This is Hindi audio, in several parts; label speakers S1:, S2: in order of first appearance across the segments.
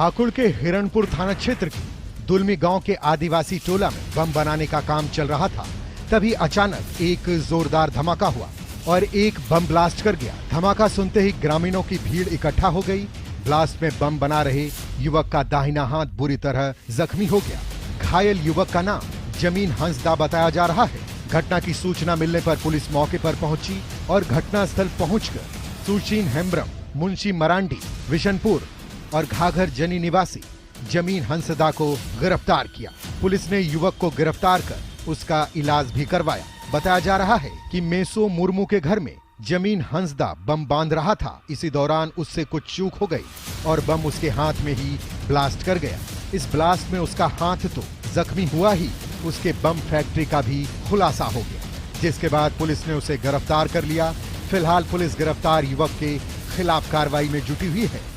S1: पाकुड़ के हिरणपुर थाना क्षेत्र की दुलमी गांव के आदिवासी टोला में बम बनाने का काम चल रहा था। तभी अचानक एक जोरदार धमाका हुआ और एक बम ब्लास्ट कर गया। धमाका सुनते ही ग्रामीणों की भीड़ इकट्ठा हो गई। ब्लास्ट में बम बना रहे युवक का दाहिना हाथ बुरी तरह जख्मी हो गया। घायल युवक का नाम जमीन हंसदा बताया जा रहा है। घटना की सूचना मिलने पर पुलिस मौके पर पहुंची और घटनास्थल पहुंचकर सुचीन हेम्ब्रम, मुंशी मरांडी, विशनपुर और घाघर जनी निवासी जमीन हंसदा को गिरफ्तार किया। पुलिस ने युवक को गिरफ्तार कर उसका इलाज भी करवाया। बताया जा रहा है कि मेसो मुर्मू के घर में जमीन हंसदा बम बांध रहा था। इसी दौरान उससे कुछ चूक हो गई और बम उसके हाथ में ही ब्लास्ट कर गया। इस ब्लास्ट में उसका हाथ तो जख्मी हुआ ही, उसके बम फैक्ट्री का भी खुलासा हो गया, जिसके बाद पुलिस ने उसे गिरफ्तार कर लिया। फिलहाल पुलिस गिरफ्तार युवक के खिलाफ कार्रवाई में जुटी हुई है।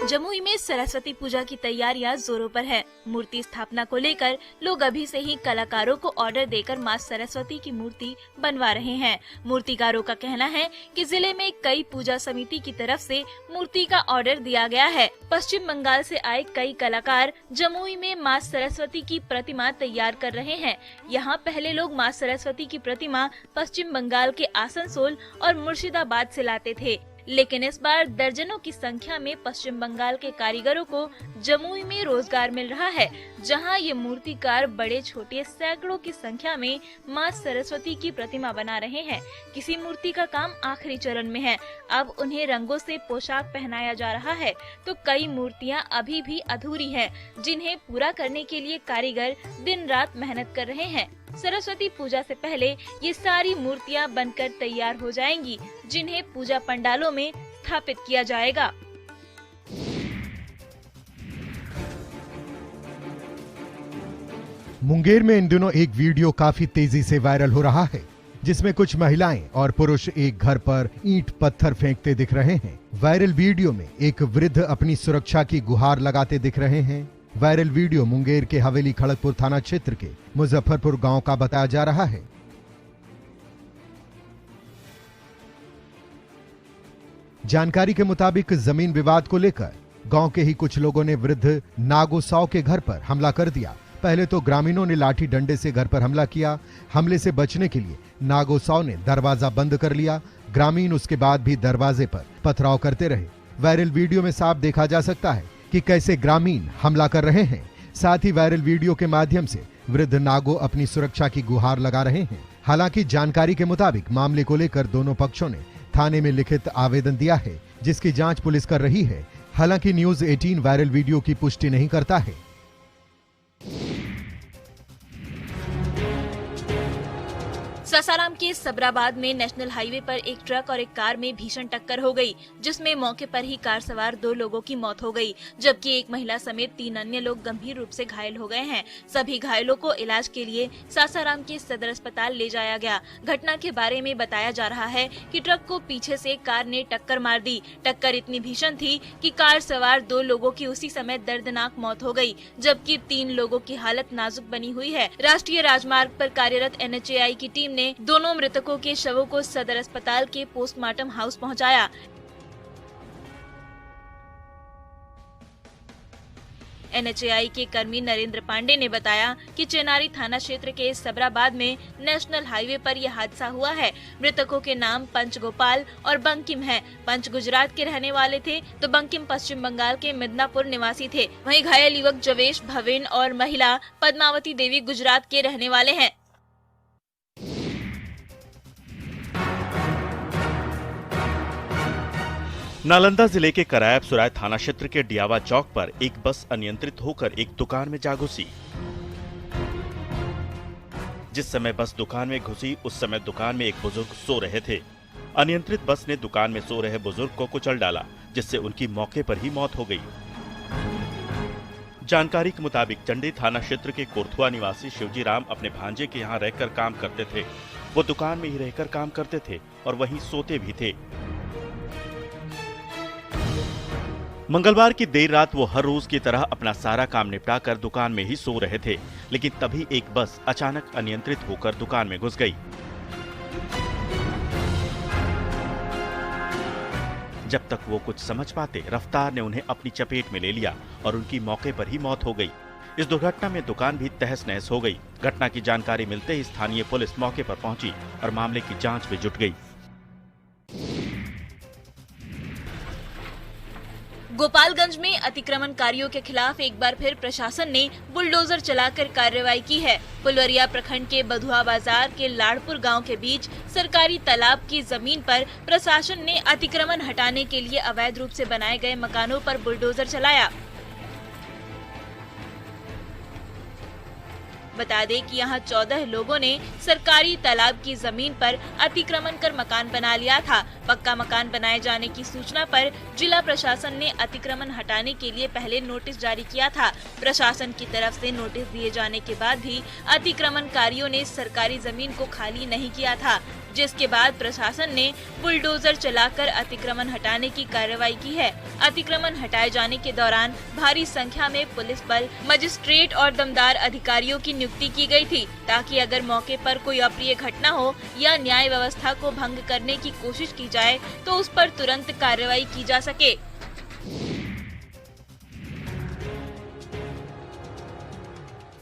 S2: जमुई में सरस्वती पूजा की तैयारियां जोरों पर है। मूर्ति स्थापना को लेकर लोग अभी से ही कलाकारों को ऑर्डर देकर मां सरस्वती की मूर्ति बनवा रहे हैं। मूर्तिकारों का कहना है कि जिले में कई पूजा समिति की तरफ से मूर्ति का ऑर्डर दिया गया है। पश्चिम बंगाल से आए कई कलाकार जमुई में मां सरस्वती की प्रतिमा तैयार कर रहे हैं। यहाँ पहले लोग मां सरस्वती की प्रतिमा पश्चिम बंगाल के आसनसोल और मुर्शिदाबाद से लाते थे, लेकिन इस बार दर्जनों की संख्या में पश्चिम बंगाल के कारीगरों को जमुई में रोजगार मिल रहा है, जहां ये मूर्तिकार बड़े छोटे सैकड़ों की संख्या में मां सरस्वती की प्रतिमा बना रहे हैं। किसी मूर्ति का काम आखिरी चरण में है। अब उन्हें रंगों से पोशाक पहनाया जा रहा है, तो कई मूर्तियां अभी भी अधूरी हैं, जिन्हें पूरा करने के लिए कारीगर दिन रात मेहनत कर रहे हैं। सरस्वती पूजा से पहले ये सारी मूर्तियां बनकर तैयार हो जाएंगी, जिन्हें पूजा पंडालों में स्थापित किया जाएगा।
S1: मुंगेर में इन दिनों एक वीडियो काफी तेजी से वायरल हो रहा है, जिसमें कुछ महिलाएं और पुरुष एक घर पर ईंट पत्थर फेंकते दिख रहे हैं। वायरल वीडियो में एक वृद्ध अपनी सुरक्षा की गुहार लगाते दिख रहे हैं। वायरल वीडियो मुंगेर के हवेली खड़गपुर थाना क्षेत्र के मुजफ्फरपुर गांव का बताया जा रहा है। जानकारी के मुताबिक जमीन विवाद को लेकर गांव के ही कुछ लोगों ने वृद्ध नागो साव के घर पर हमला कर दिया। पहले तो ग्रामीणों ने लाठी डंडे से घर पर हमला किया। हमले से बचने के लिए नागो साव ने दरवाजा बंद कर लिया। ग्रामीण उसके बाद भी दरवाजे पर पथराव करते रहे। वायरल वीडियो में साफ देखा जा सकता है कि कैसे ग्रामीण हमला कर रहे हैं। साथ ही वायरल वीडियो के माध्यम से वृद्ध नागो अपनी सुरक्षा की गुहार लगा रहे हैं। हालांकि जानकारी के मुताबिक मामले को लेकर दोनों पक्षों ने थाने में लिखित आवेदन दिया है, जिसकी जांच पुलिस कर रही है। हालांकि न्यूज 18 वायरल वीडियो की पुष्टि नहीं करता है।
S2: सासाराम के सबराबाद में नेशनल हाईवे पर एक ट्रक और एक कार में भीषण टक्कर हो गई, जिसमें मौके पर ही कार सवार 2 लोगों की मौत हो गई, जबकि एक महिला समेत 3 अन्य लोग गंभीर रूप से घायल हो गए हैं। सभी घायलों को इलाज के लिए सासाराम के सदर अस्पताल ले जाया गया। घटना के बारे में बताया जा रहा है कि ट्रक को पीछे से कार ने टक्कर मार दी। टक्कर इतनी भीषण थी कि कार सवार 2 लोगों की उसी समय दर्दनाक मौत हो गई, जबकि 3 लोगों की हालत नाजुक बनी हुई है। राष्ट्रीय राजमार्ग पर कार्यरत NHAI की टीम ने दोनों मृतकों के शवों को सदर अस्पताल के पोस्टमार्टम हाउस पहुंचाया। NHAI के कर्मी नरेंद्र पांडे ने बताया कि चेनारी थाना क्षेत्र के सबराबाद में नेशनल हाईवे पर यह हादसा हुआ है। मृतकों के नाम पंच गोपाल और बंकिम हैं। पंच गुजरात के रहने वाले थे, तो बंकिम पश्चिम बंगाल के मिदनापुर निवासी थे। वहीं घायल युवक जवेश भवेन और महिला पद्मावती देवी गुजरात के रहने वाले हैं।
S3: नालंदा जिले के करायब सुराय थाना क्षेत्र के डियावा चौक पर एक बस अनियंत्रित होकर एक दुकान में जा घुसी। जिस समय बस दुकान में घुसी उस समय दुकान में एक बुजुर्ग सो रहे थे। अनियंत्रित बस ने दुकान में सो रहे बुजुर्ग को कुचल डाला, जिससे उनकी मौके पर ही मौत हो गई। जानकारी के मुताबिक चंडी थाना क्षेत्र के कोरथुआ निवासी शिवजी राम अपने भांजे के यहाँ रहकर काम करते थे। वो दुकान में ही रहकर काम करते थे और वहीं सोते भी थे। मंगलवार की देर रात वो हर रोज की तरह अपना सारा काम निपटाकर दुकान में ही सो रहे थे, लेकिन तभी एक बस अचानक अनियंत्रित होकर दुकान में घुस गई। जब तक वो कुछ समझ पाते, रफ्तार ने उन्हें अपनी चपेट में ले लिया और उनकी मौके पर ही मौत हो गई। इस दुर्घटना में दुकान भी तहस नहस हो गई। घटना की जानकारी मिलते ही स्थानीय पुलिस मौके पर पहुंची और मामले की जांच में जुट गई।
S2: गोपालगंज में अतिक्रमणकारियों के खिलाफ एक बार फिर प्रशासन ने बुलडोजर चलाकर कार्रवाई की है। फुलवरिया प्रखंड के बधुआ बाजार के लाड़पुर गांव के बीच सरकारी तालाब की जमीन पर प्रशासन ने अतिक्रमण हटाने के लिए अवैध रूप से बनाए गए मकानों पर बुलडोजर चलाया। बता दें कि यहां 14 लोगों ने सरकारी तालाब की जमीन पर अतिक्रमण कर मकान बना लिया था। पक्का मकान बनाए जाने की सूचना पर जिला प्रशासन ने अतिक्रमण हटाने के लिए पहले नोटिस जारी किया था। प्रशासन की तरफ से नोटिस दिए जाने के बाद भी अतिक्रमणकारियों ने सरकारी जमीन को खाली नहीं किया था, जिसके बाद प्रशासन ने बुलडोजर चलाकर अतिक्रमण हटाने की कार्रवाई की है। अतिक्रमण हटाए जाने के दौरान भारी संख्या में पुलिस बल, मजिस्ट्रेट और दमदार अधिकारियों की नियुक्ति की गई थी, ताकि अगर मौके पर कोई अप्रिय घटना हो या न्याय व्यवस्था को भंग करने की कोशिश की जाए तो उस पर तुरंत कार्रवाई की जा सके।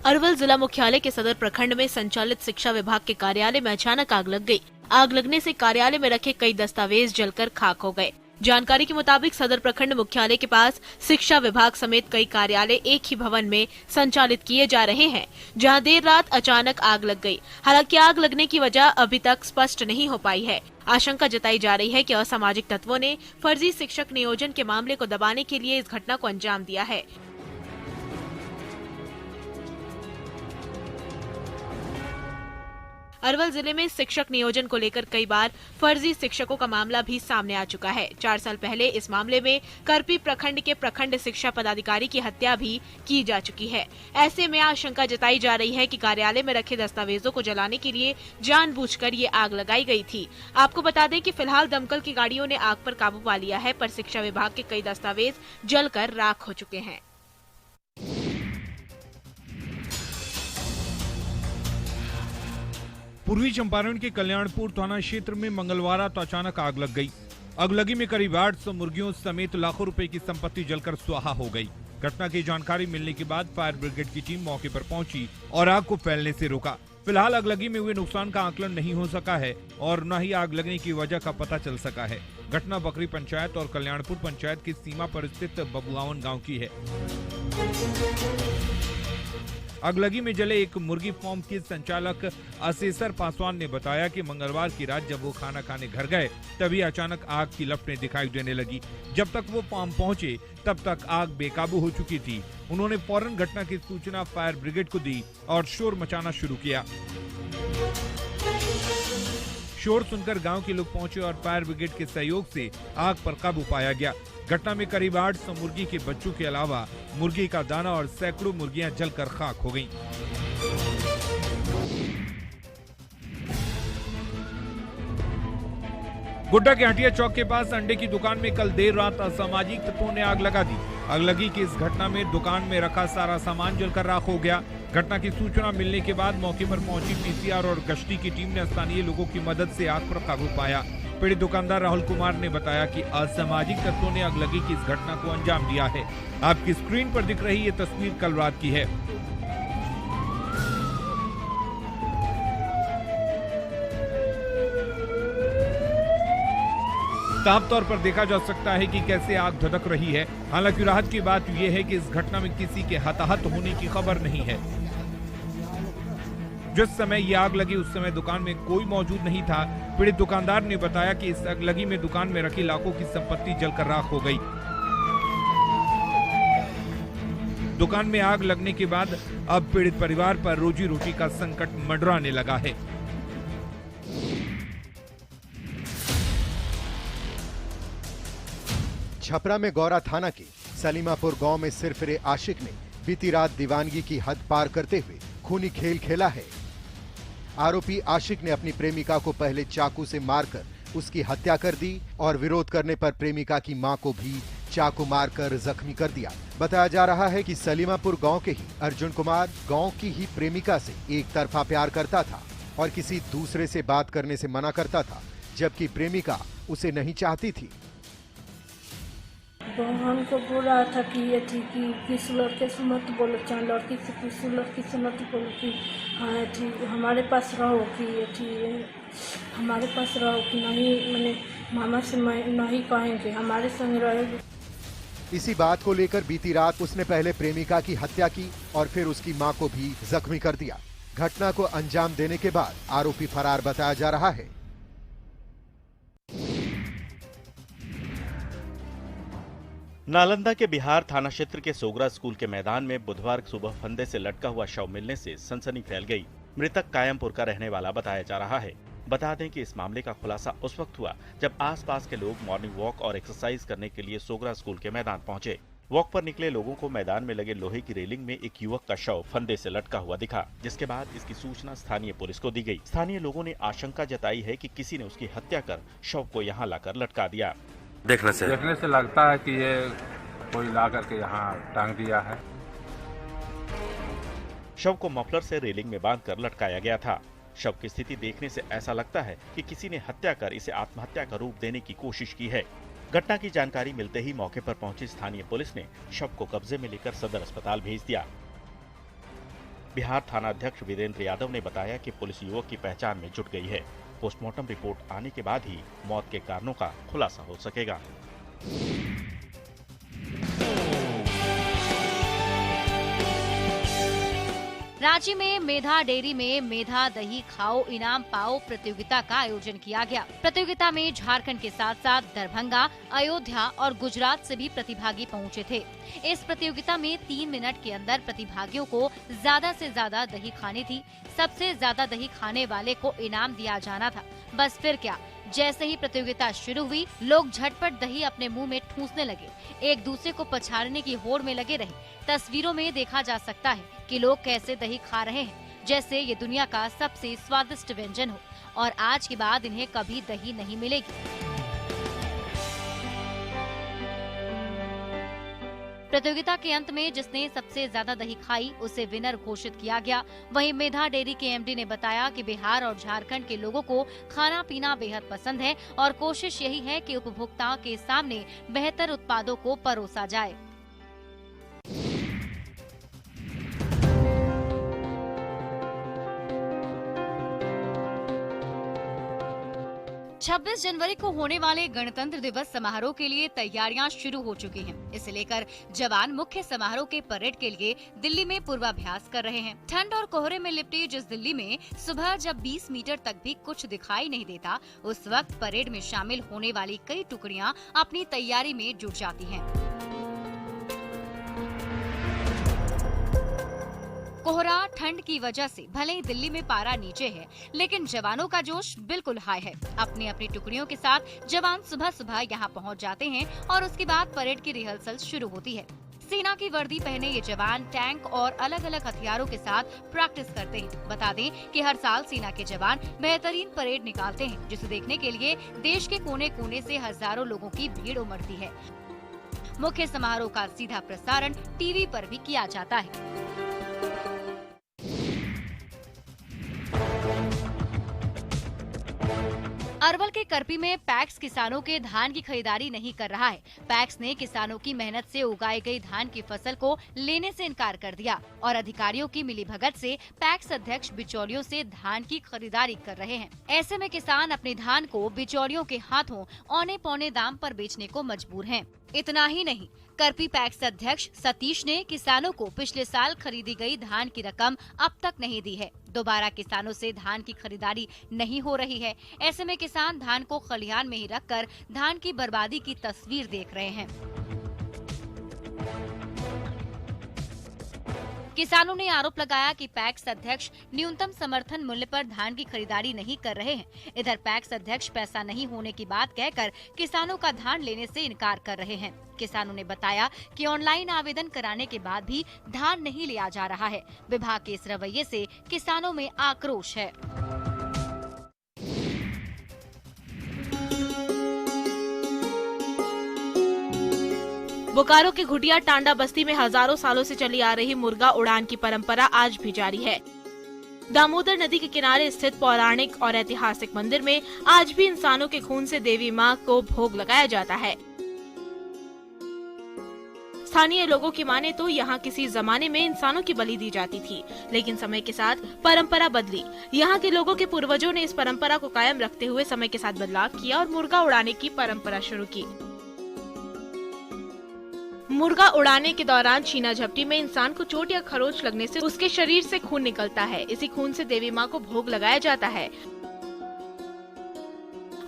S4: अरवल जिला मुख्यालय के सदर प्रखंड में संचालित शिक्षा विभाग के कार्यालय में अचानक आग लग गई। आग लगने से कार्यालय में रखे कई दस्तावेज जलकर खाक हो गए। जानकारी के मुताबिक सदर प्रखंड मुख्यालय के पास शिक्षा विभाग समेत कई कार्यालय एक ही भवन में संचालित किए जा रहे हैं, जहां देर रात अचानक आग लग गई। हालांकि आग लगने की वजह अभी तक स्पष्ट नहीं हो पाई है। आशंका जताई जा रही है कि असामाजिक तत्वों ने फर्जी शिक्षक नियोजन के मामले को दबाने के लिए इस घटना को अंजाम दिया है। अरवल जिले में शिक्षक नियोजन को लेकर कई बार फर्जी शिक्षकों का मामला भी सामने आ चुका है। 4 साल पहले इस मामले में करपी प्रखंड के प्रखंड शिक्षा पदाधिकारी की हत्या भी की जा चुकी है। ऐसे में आशंका जताई जा रही है कि कार्यालय में रखे दस्तावेजों को जलाने के लिए जानबूझकर ये आग लगाई गई थी। आपको बता दें कि फिलहाल दमकल की गाड़ियों ने आग पर काबू पा लिया है, पर शिक्षा विभाग के कई दस्तावेज जलकर राख हो चुके हैं।
S5: पूर्वी चंपारण के कल्याणपुर थाना क्षेत्र में मंगलवार रात अचानक आग लग गई। अगलगी में करीब 800 मुर्गियों समेत लाखों रुपए की संपत्ति जलकर स्वाहा हो गई। घटना की जानकारी मिलने के बाद फायर ब्रिगेड की टीम मौके पर पहुंची और आग को फैलने से रोका। फिलहाल अगलगी में हुए नुकसान का आकलन नहीं हो सका है और न ही आग लगने की वजह का पता चल सका है। घटना बकरी पंचायत और कल्याणपुर पंचायत की सीमा पर स्थित बबुआवन गाँव की है। अगलगी में जले एक मुर्गी फार्म के संचालक असेसर पासवान ने बताया कि मंगलवार की रात जब वो खाना खाने घर गए तभी अचानक आग की लपटें दिखाई देने लगी। जब तक वो फार्म पहुंचे तब तक आग बेकाबू हो चुकी थी। उन्होंने फौरन घटना की सूचना फायर ब्रिगेड को दी और शोर मचाना शुरू किया। शोर सुनकर गांव के लोग पहुंचे और फायर ब्रिगेड के सहयोग से आग पर काबू पाया गया। घटना में करीब 800 मुर्गी के बच्चों के अलावा मुर्गी का दाना और सैकड़ों मुर्गियां जलकर खाक हो गईं। गोड्डा के हटिया चौक के पास अंडे की दुकान में कल देर रात असामाजिक तत्वों ने आग लगा दी। अगलगी की इस घटना में दुकान में रखा सारा सामान जलकर राख हो गया। घटना की सूचना मिलने के बाद मौके पर पहुंची पीसीआर और गश्ती की टीम ने स्थानीय लोगों की मदद से आग पर काबू पाया। पीड़ित दुकानदार राहुल कुमार ने बताया कि असामाजिक तत्वों ने अगलगी की इस घटना को अंजाम दिया है। आपकी स्क्रीन पर दिख रही ये तस्वीर कल रात की है। साफ तौर पर देखा जा सकता है कि कैसे आग धधक रही है। हालांकि राहत की बात यह है कि इस घटना में किसी के हताहत होने की खबर नहीं है। जिस समय ये आग लगी उस समय दुकान में कोई मौजूद नहीं था। पीड़ित दुकानदार ने बताया कि इस आगलगी में दुकान में रखी लाखों की संपत्ति जलकर राख हो गई। दुकान में आग लगने के बाद अब पीड़ित परिवार पर रोजी रोटी का संकट मंडराने लगा है।
S1: छपरा में गौरा थाना के सलीमापुर गांव में सिरफिरे आशिक ने बीती रात दीवानगी की हद पार करते हुए खूनी खेल खेला है। आरोपी आशिक ने अपनी प्रेमिका को पहले चाकू से मारकर उसकी हत्या कर दी और विरोध करने पर प्रेमिका की मां को भी चाकू मारकर जख्मी कर दिया। बताया जा रहा है कि सलीमापुर गांव के ही अर्जुन कुमार गांव की ही प्रेमिका से एक तरफा प्यार करता था और किसी दूसरे से बात करने से मना करता था, जबकि प्रेमिका उसे नहीं चाहती थी।
S6: बहन को बोल रहा था कि ये थी कि किस लड़के से मत बोलो, चाहे लड़की से किस लड़की से मत बोलो कि हाँ थी हमारे पास रहो कि ये थी हमारे पास रहो कि नहीं, मैंने मामा से नहीं कहेंगे, हमारे संग रहेगी।
S1: इसी बात को लेकर बीती रात उसने पहले प्रेमिका की हत्या की और फिर उसकी मां को भी जख्मी कर दिया। घटना को अंजाम देने के बाद आरोपी फरार बताया जा रहा है।
S3: नालंदा के बिहार थाना क्षेत्र के सोगरा स्कूल के मैदान में बुधवार सुबह फंदे से लटका हुआ शव मिलने से सनसनी फैल गई। मृतक कायमपुर का रहने वाला बताया जा रहा है। बता दें कि इस मामले का खुलासा उस वक्त हुआ जब आसपास के लोग मॉर्निंग वॉक और एक्सरसाइज करने के लिए सोगरा स्कूल के मैदान पहुंचे। वॉक पर निकले लोगों को मैदान में लगे लोहे की रेलिंग में एक युवक का शव फंदे से लटका हुआ दिखा, जिसके बाद इसकी सूचना स्थानीय पुलिस को दी गई। स्थानीय लोगों ने आशंका जताई है कि किसी ने उसकी हत्या कर शव को यहाँ लाकर लटका दिया।
S7: देखने से लगता है कि ये कोई ला करके यहाँ टांग दिया है।
S3: शव को मफलर से रेलिंग में बांधकर लटकाया गया था। शव की स्थिति देखने से ऐसा लगता है कि किसी ने हत्या कर इसे आत्महत्या का रूप देने की कोशिश की है। घटना की जानकारी मिलते ही मौके पर पहुंची स्थानीय पुलिस ने शव को कब्जे में लेकर सदर अस्पताल भेज दिया। बिहार थाना अध्यक्ष वीरेंद्र यादव ने बताया कि पुलिस युवक की पहचान में जुट गई है। पोस्टमार्टम रिपोर्ट आने के बाद ही मौत के कारणों का खुलासा हो सकेगा।
S8: रांची में मेधा डेयरी में मेधा दही खाओ इनाम पाओ प्रतियोगिता का आयोजन किया गया। प्रतियोगिता में झारखंड के साथ साथ दरभंगा, अयोध्या और गुजरात से भी प्रतिभागी पहुंचे थे। इस प्रतियोगिता में 3 मिनट के अंदर प्रतिभागियों को ज्यादा से ज्यादा दही खानी थी। सबसे ज्यादा दही खाने वाले को इनाम दिया जाना था। बस फिर क्या, जैसे ही प्रतियोगिता शुरू हुई, लोग झटपट दही अपने मुंह में ठूंसने लगे, एक दूसरे को पछाड़ने की होड़ में लगे रहे। तस्वीरों में देखा जा सकता है कि लोग कैसे दही खा रहे हैं जैसे ये दुनिया का सबसे स्वादिष्ट व्यंजन हो और आज के बाद इन्हें कभी दही नहीं मिलेगी। प्रतियोगिता के अंत में जिसने सबसे ज्यादा दही खाई उसे विनर घोषित किया गया। वहीं मेधा डेयरी के एमडी ने बताया कि बिहार और झारखंड के लोगों को खाना पीना बेहद पसंद है और कोशिश यही है कि उपभोक्ताओं के सामने बेहतर उत्पादों को परोसा जाए। छब्बीस जनवरी को होने वाले गणतंत्र दिवस समारोह के लिए तैयारियां शुरू हो चुकी हैं। इसे लेकर जवान मुख्य समारोह के परेड के लिए दिल्ली में पूर्वाभ्यास कर रहे हैं। ठंड और कोहरे में लिपटी जिस दिल्ली में सुबह जब 20 मीटर तक भी कुछ दिखाई नहीं देता, उस वक्त परेड में शामिल होने वाली कई टुकड़ियां अपनी तैयारी में जुट जाती हैं। कोहरा ठंड की वजह से भले ही दिल्ली में पारा नीचे है, लेकिन जवानों का जोश बिल्कुल हाई है। अपनी अपनी टुकड़ियों के साथ जवान सुबह सुबह यहाँ पहुँच जाते हैं और उसके बाद परेड की रिहर्सल शुरू होती है। सेना की वर्दी पहने ये जवान टैंक और अलग अलग हथियारों के साथ प्रैक्टिस करते हैं। बता दें कि हर साल सेना के जवान बेहतरीन परेड निकालते हैं, जिसे देखने के लिए देश के कोने कोने से हजारों लोगों की भीड़ उमड़ती है। मुख्य समारोह का सीधा प्रसारण टीवी पर भी किया जाता है। अरवल के करपी में पैक्स किसानों के धान की खरीदारी नहीं कर रहा है। पैक्स ने किसानों की मेहनत से उगाई गई धान की फसल को लेने से इनकार कर दिया और अधिकारियों की मिलीभगत से पैक्स अध्यक्ष बिचौलियों से धान की खरीदारी कर रहे हैं। ऐसे में किसान अपने धान को बिचौलियों के हाथों औने पौने दाम पर बेचने को मजबूर हैं। इतना ही नहीं, करपी पैक्स अध्यक्ष सतीश ने किसानों को पिछले साल खरीदी गई धान की रकम अब तक नहीं दी है। दोबारा किसानों से धान की खरीदारी नहीं हो रही है। ऐसे में किसान धान को खलिहान में ही रखकर धान की बर्बादी की तस्वीर देख रहे हैं। किसानों ने आरोप लगाया कि पैक्स अध्यक्ष न्यूनतम समर्थन मूल्य पर धान की खरीदारी नहीं कर रहे हैं। इधर पैक्स अध्यक्ष पैसा नहीं होने की बात कहकर किसानों का धान लेने से इनकार कर रहे हैं। किसानों ने बताया कि ऑनलाइन आवेदन कराने के बाद भी धान नहीं लिया जा रहा है। विभाग के इस रवैये से किसानों में आक्रोश है।
S4: बोकारो के घुटिया टांडा बस्ती में हजारों सालों से चली आ रही मुर्गा उड़ान की परंपरा आज भी जारी है। दामोदर नदी के किनारे स्थित पौराणिक और ऐतिहासिक मंदिर में आज भी इंसानों के खून से देवी मां को भोग लगाया जाता है। स्थानीय लोगों की माने तो यहाँ किसी जमाने में इंसानों की बलि दी जाती थी, लेकिन समय के साथ परंपरा बदली। यहाँ के लोगों के पूर्वजों ने इस परंपरा को कायम रखते हुए समय के साथ बदलाव किया और मुर्गा उड़ाने की परंपरा शुरू की। मुर्गा उड़ाने के दौरान छीना झपटी में इंसान को चोट या खरोच लगने से उसके शरीर से खून निकलता है। इसी खून से देवी माँ को भोग लगाया जाता है।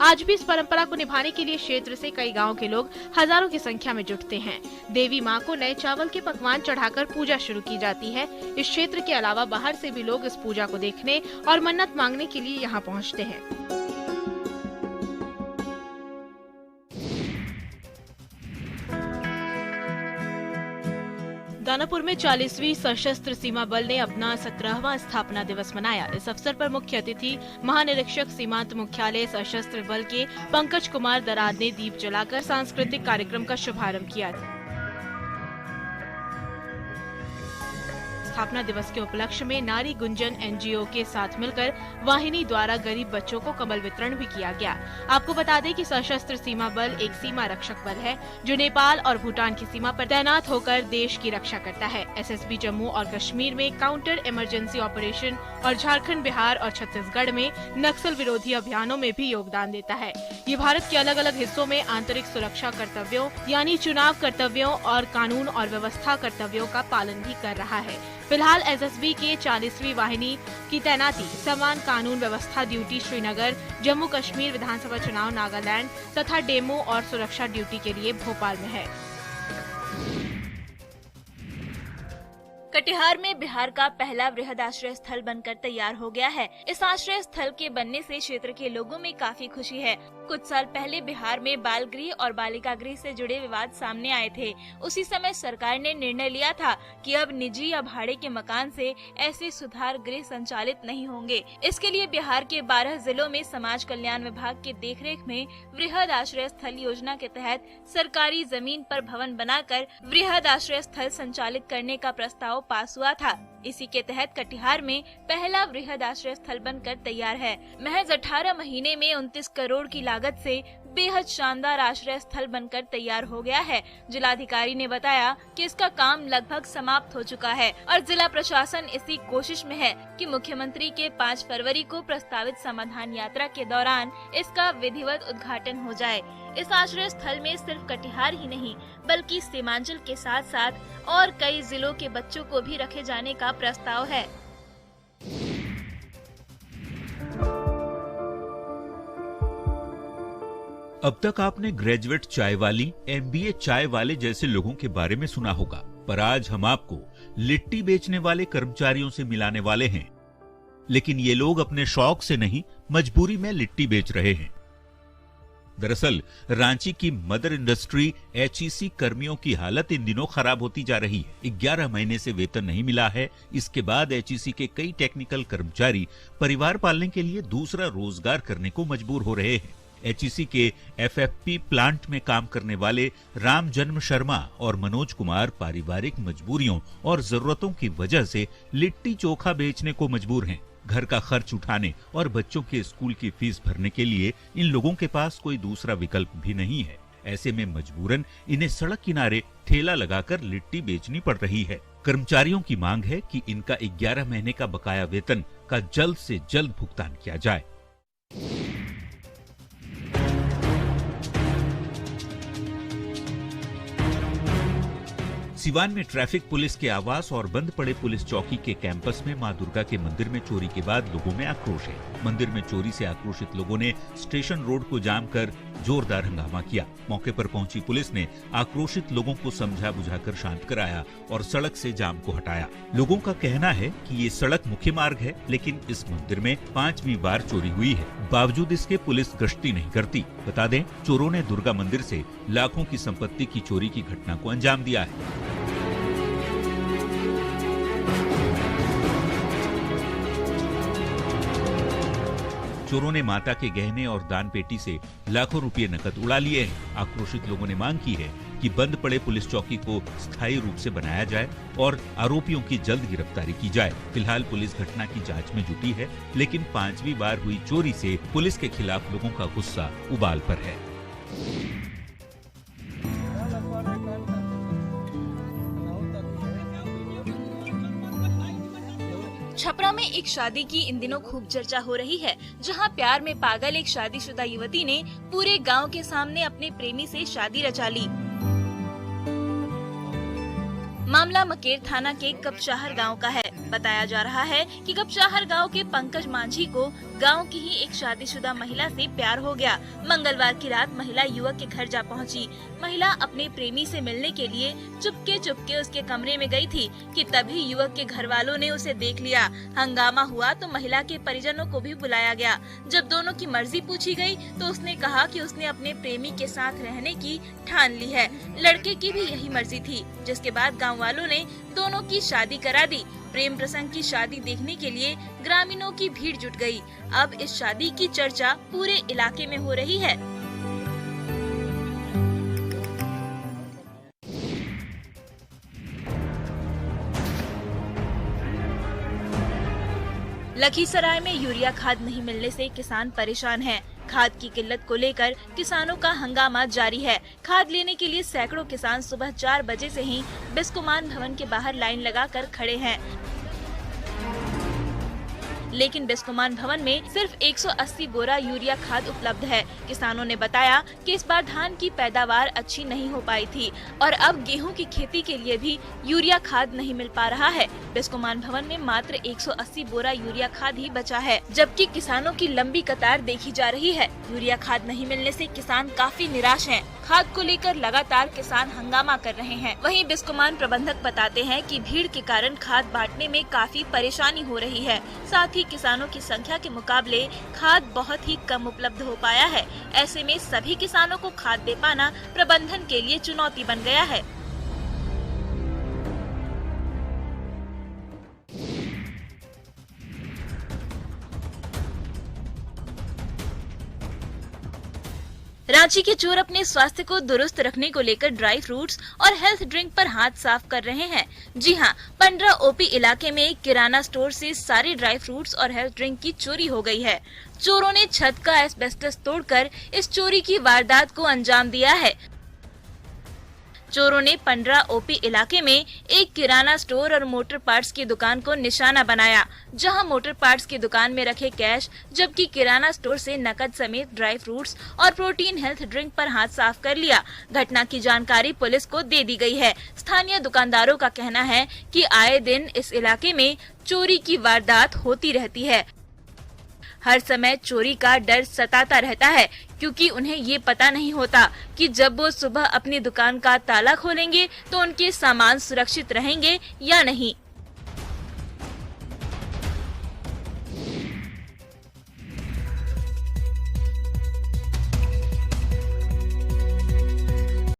S4: आज भी इस परंपरा को निभाने के लिए क्षेत्र से कई गांव के लोग हजारों की संख्या में जुटते हैं। देवी माँ को नए चावल के पकवान चढ़ाकर पूजा शुरू की जाती है। इस क्षेत्र के अलावा बाहर से भी लोग इस पूजा को देखने और मन्नत मांगने के लिए यहाँ पहुँचते हैं। दानापुर में 40वीं सशस्त्र सीमा बल ने अपना 17वां स्थापना दिवस मनाया। इस अवसर पर मुख्य अतिथि महानिरीक्षक सीमांत मुख्यालय सशस्त्र बल के पंकज कुमार दराद ने दीप जलाकर सांस्कृतिक कार्यक्रम का शुभारंभ किया। स्थापना दिवस के उपलक्ष्य में नारी गुंजन एनजीओ के साथ मिलकर वाहिनी द्वारा गरीब बच्चों को कम्बल वितरण भी किया गया। आपको बता दें कि सशस्त्र सीमा बल एक सीमा रक्षक बल है जो नेपाल और भूटान की सीमा पर तैनात होकर देश की रक्षा करता है। एसएसबी जम्मू और कश्मीर में काउंटर इमरजेंसी ऑपरेशन और झारखंड, बिहार और छत्तीसगढ़ में नक्सल विरोधी अभियानों में भी योगदान देता है। ये भारत के अलग अलग हिस्सों में आंतरिक सुरक्षा कर्तव्यों यानी चुनाव कर्तव्यों और कानून और व्यवस्था कर्तव्यों का पालन भी कर रहा है। फिलहाल एसएसबी के 40वीं वाहिनी की तैनाती समान कानून व्यवस्था ड्यूटी श्रीनगर, जम्मू कश्मीर विधानसभा चुनाव नागालैंड तथा डेमो और सुरक्षा ड्यूटी के लिए भोपाल में है।
S2: कटिहार में बिहार का पहला वृहद आश्रय स्थल बनकर तैयार हो गया है। इस आश्रय स्थल के बनने से क्षेत्र के लोगों में काफी खुशी है। कुछ साल पहले बिहार में बाल गृह और बालिका गृह से जुड़े विवाद सामने आए थे। उसी समय सरकार ने निर्णय लिया था कि अब निजी या भाड़े के मकान से ऐसे सुधार गृह संचालित नहीं होंगे। इसके लिए बिहार के 12 जिलों में समाज कल्याण विभाग के देखरेख में वृहद आश्रय स्थल योजना के तहत सरकारी जमीन पर भवन बनाकर वृहद आश्रय स्थल संचालित करने का प्रस्ताव पास हुआ था। इसी के तहत कटिहार में पहला वृहद आश्रय स्थल बनकर तैयार है। महज 18 महीने में 29 करोड़ की लागत से बेहद शानदार आश्रय स्थल बनकर तैयार हो गया है। जिलाधिकारी ने बताया कि इसका काम लगभग समाप्त हो चुका है और जिला प्रशासन इसी कोशिश में है कि मुख्यमंत्री के 5 फरवरी को प्रस्तावित समाधान यात्रा के दौरान इसका विधिवत उद्घाटन हो जाए। इस आश्रय स्थल में सिर्फ कटिहार ही नहीं बल्कि सीमांचल के साथ साथ और कई जिलों के बच्चों को भी रखे जाने का प्रस्ताव है।
S9: अब तक आपने ग्रेजुएट चाय वाली, एमबीए चाय वाले जैसे लोगों के बारे में सुना होगा, पर आज हम आपको लिट्टी बेचने वाले कर्मचारियों से मिलाने वाले हैं। लेकिन ये लोग अपने शौक से नहीं, मजबूरी में लिट्टी बेच रहे हैं। दरअसल रांची की मदर इंडस्ट्री एचईसी कर्मियों की हालत इन दिनों खराब होती जा रही है। 11 महीने से वेतन नहीं मिला है। इसके बाद एचईसी के कई टेक्निकल कर्मचारी परिवार पालने के लिए दूसरा रोजगार करने को मजबूर हो रहे हैं। एचईसी के एफएफपी प्लांट में काम करने वाले राम जन्म शर्मा और मनोज कुमार पारिवारिक मजबूरियों और जरूरतों की वजह से लिट्टी चोखा बेचने को मजबूर हैं। घर का खर्च उठाने और बच्चों के स्कूल की फीस भरने के लिए इन लोगों के पास कोई दूसरा विकल्प भी नहीं है। ऐसे में मजबूरन इन्हें सड़क किनारे ठेला लगाकर लिट्टी बेचनी पड़ रही है। कर्मचारियों की मांग है कि इनका 11 महीने का बकाया वेतन का जल्द से जल्द भुगतान किया जाए। सिवान में ट्रैफिक पुलिस के आवास और बंद पड़े पुलिस चौकी के कैंपस में मां दुर्गा के मंदिर में चोरी के बाद लोगों में आक्रोश है। मंदिर में चोरी से आक्रोशित लोगों ने स्टेशन रोड को जाम कर जोरदार हंगामा किया। मौके पर पहुंची पुलिस ने आक्रोशित लोगों को समझा बुझाकर शांत कराया और सड़क से जाम को हटाया। लोगों का कहना है कि ये सड़क मुख्य मार्ग है, लेकिन इस मंदिर में 5वीं बार चोरी हुई है। बावजूद इसके पुलिस गश्ती नहीं करती। बता दें, चोरों ने दुर्गा मंदिर से लाखों की संपत्ति की चोरी की घटना को अंजाम दिया है। चोरों ने माता के गहने और दान पेटी से लाखों रुपए नकद उड़ा लिए हैं। आक्रोशित लोगों ने मांग की है कि बंद पड़े पुलिस चौकी को स्थायी रूप से बनाया जाए और आरोपियों की जल्द गिरफ्तारी की जाए। फिलहाल पुलिस घटना की जांच में जुटी है, लेकिन 5वीं बार हुई चोरी से पुलिस के खिलाफ लोगों का गुस्सा उबाल पर है।
S2: छपरा में एक शादी की इन दिनों खूब चर्चा हो रही है, जहां प्यार में पागल एक शादीशुदा युवती ने पूरे गांव के सामने अपने प्रेमी से शादी रचा ली। मामला मकेर थाना के कपचाहर गांव का है। बताया जा रहा है कि कपचाहर गांव के पंकज मांझी को गांव की ही एक शादीशुदा महिला से प्यार हो गया। मंगलवार की रात महिला युवक के घर जा पहुंची। महिला अपने प्रेमी से मिलने के लिए चुपके उसके कमरे में गई थी कि तभी युवक के घर वालों ने उसे देख लिया। हंगामा हुआ तो महिला के परिजनों को भी बुलाया गया। जब दोनों की मर्जी पूछी गई तो उसने कहा कि उसने अपने प्रेमी के साथ रहने की ठान ली है। लड़के की भी यही मर्जी थी, जिसके बाद गाँव वालों ने दोनों की शादी करा दी। प्रेम प्रसंग की शादी देखने के लिए ग्रामीणों की भीड़ जुट गई। अब इस शादी की चर्चा पूरे इलाके में हो रही है। लखीसराय में यूरिया खाद नहीं मिलने से किसान परेशान हैं। खाद की किल्लत को लेकर किसानों का हंगामा जारी है। खाद लेने के लिए सैकड़ों किसान सुबह 4 बजे से ही बिस्कोमान भवन के बाहर लाइन लगाकर खड़े हैं, लेकिन बिस्कोमान भवन में सिर्फ 180 बोरा यूरिया खाद उपलब्ध है। किसानों ने बताया कि इस बार धान की पैदावार अच्छी नहीं हो पाई थी और अब गेहूं की खेती के लिए भी यूरिया खाद नहीं मिल पा रहा है। बिस्कोमान भवन में मात्र 180 बोरा यूरिया खाद ही बचा है, जबकि किसानों की लंबी कतार देखी जा रही है। यूरिया खाद नहीं मिलने से किसान काफी निराश हैं। खाद को लेकर लगातार किसान हंगामा कर रहे हैं। वहीं बिस्कोमान प्रबंधक बताते हैं कि भीड़ के कारण खाद बांटने में काफी परेशानी हो रही है। साथ ही किसानों की संख्या के मुकाबले खाद बहुत ही कम उपलब्ध हो पाया है। ऐसे में सभी किसानों को खाद दे पाना प्रबंधन के लिए चुनौती बन गया है। रांची के चोर अपने स्वास्थ्य को दुरुस्त रखने को लेकर ड्राई फ्रूट्स और हेल्थ ड्रिंक पर हाथ साफ कर रहे हैं। जी हां, पंडरा ओपी इलाके में एक किराना स्टोर से सारे ड्राई फ्रूट्स और हेल्थ ड्रिंक की चोरी हो गई है। चोरों ने छत का एस्बेस्टस तोड़कर इस चोरी की वारदात को अंजाम दिया है। चोरों ने पंडरा ओपी इलाके में एक किराना स्टोर और मोटर पार्ट्स की दुकान को निशाना बनाया, जहां मोटर पार्ट्स की दुकान में रखे कैश, जबकि किराना स्टोर से नकद समेत ड्राई फ्रूट्स और प्रोटीन हेल्थ ड्रिंक पर हाथ साफ कर लिया। घटना की जानकारी पुलिस को दे दी गई है। स्थानीय दुकानदारों का कहना है कि आए दिन इस इलाके में चोरी की वारदात होती रहती है। हर समय चोरी का डर सताता रहता है, क्योंकि उन्हें ये पता नहीं होता कि जब वो सुबह अपनी दुकान का ताला खोलेंगे तो उनके सामान सुरक्षित रहेंगे या नहीं।